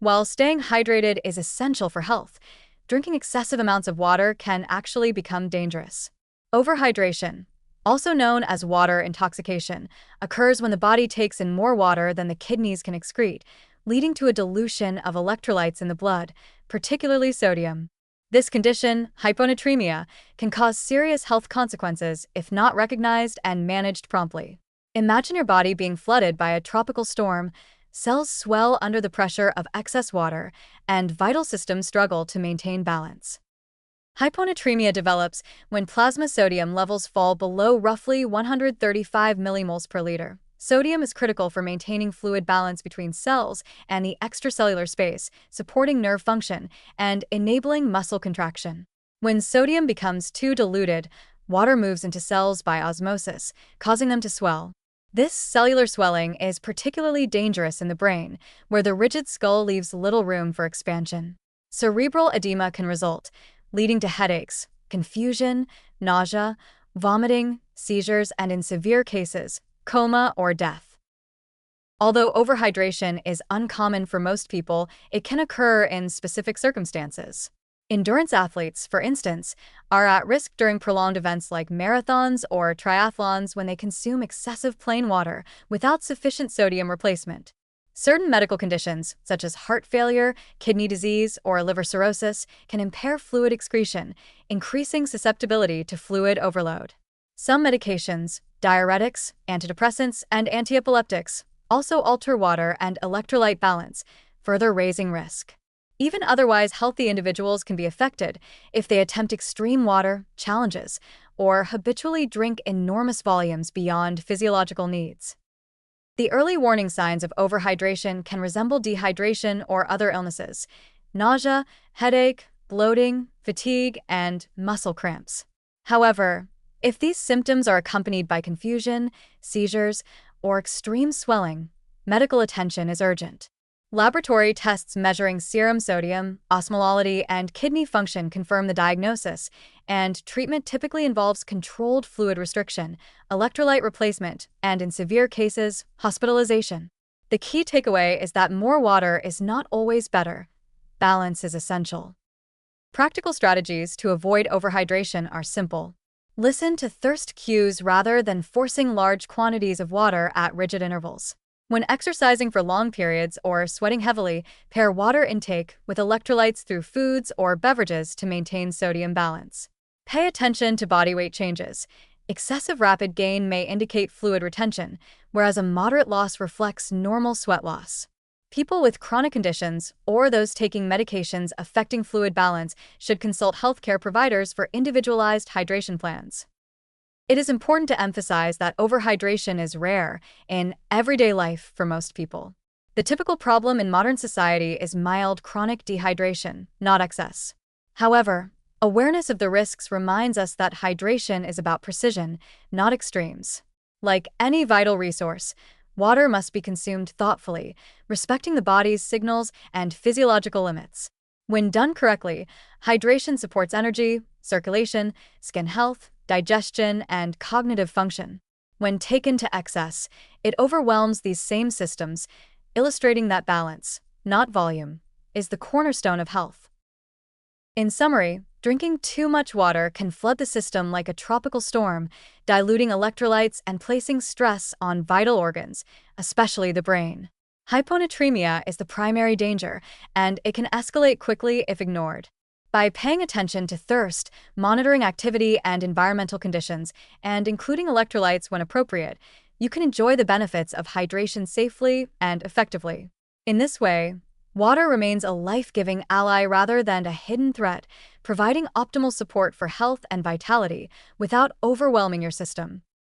While staying hydrated is essential for health, drinking excessive amounts of water can actually become dangerous. Overhydration, also known as water intoxication, occurs when the body takes in more water than the kidneys can excrete, leading to a dilution of electrolytes in the blood, particularly sodium. This condition, hyponatremia, can cause serious health consequences if not recognized and managed promptly. Imagine your body being flooded by a tropical storm. Cells swell under the pressure of excess water, and vital systems struggle to maintain balance. Hyponatremia develops when plasma sodium levels fall below roughly 135 millimoles per liter. Sodium is critical for maintaining fluid balance between cells and the extracellular space, supporting nerve function and enabling muscle contraction. When sodium becomes too diluted, water moves into cells by osmosis, causing them to swell. This cellular swelling is particularly dangerous in the brain, where the rigid skull leaves little room for expansion. Cerebral edema can result, leading to headaches, confusion, nausea, vomiting, seizures, and in severe cases, coma or death. Although overhydration is uncommon for most people, it can occur in specific circumstances. Endurance athletes, for instance, are at risk during prolonged events like marathons or triathlons when they consume excessive plain water without sufficient sodium replacement. Certain medical conditions, such as heart failure, kidney disease, or liver cirrhosis, can impair fluid excretion, increasing susceptibility to fluid overload. Some medications, diuretics, antidepressants, and antiepileptics, also alter water and electrolyte balance, further raising risk. Even otherwise healthy individuals can be affected if they attempt extreme water challenges or habitually drink enormous volumes beyond physiological needs. The early warning signs of overhydration can resemble dehydration or other illnesses: nausea, headache, bloating, fatigue, and muscle cramps. However, if these symptoms are accompanied by confusion, seizures, or extreme swelling, medical attention is urgent. Laboratory tests measuring serum sodium, osmolality, and kidney function confirm the diagnosis, and treatment typically involves controlled fluid restriction, electrolyte replacement, and in severe cases, hospitalization. The key takeaway is that more water is not always better. Balance is essential. Practical strategies to avoid overhydration are simple. Listen to thirst cues rather than forcing large quantities of water at rigid intervals. When exercising for long periods or sweating heavily, pair water intake with electrolytes through foods or beverages to maintain sodium balance. Pay attention to body weight changes. Excessive rapid gain may indicate fluid retention, whereas a moderate loss reflects normal sweat loss. People with chronic conditions or those taking medications affecting fluid balance should consult healthcare providers for individualized hydration plans. It is important to emphasize that overhydration is rare in everyday life for most people. The typical problem in modern society is mild chronic dehydration, not excess. However, awareness of the risks reminds us that hydration is about precision, not extremes. Like any vital resource, water must be consumed thoughtfully, respecting the body's signals and physiological limits. When done correctly, hydration supports energy, circulation, skin health, digestion, and cognitive function. When taken to excess, it overwhelms these same systems, illustrating that balance, not volume, is the cornerstone of health. In summary, drinking too much water can flood the system like a tropical storm, diluting electrolytes and placing stress on vital organs, especially the brain. Hyponatremia is the primary danger, and it can escalate quickly if ignored. By paying attention to thirst, monitoring activity and environmental conditions, and including electrolytes when appropriate, you can enjoy the benefits of hydration safely and effectively. In this way, water remains a life-giving ally rather than a hidden threat, providing optimal support for health and vitality without overwhelming your system.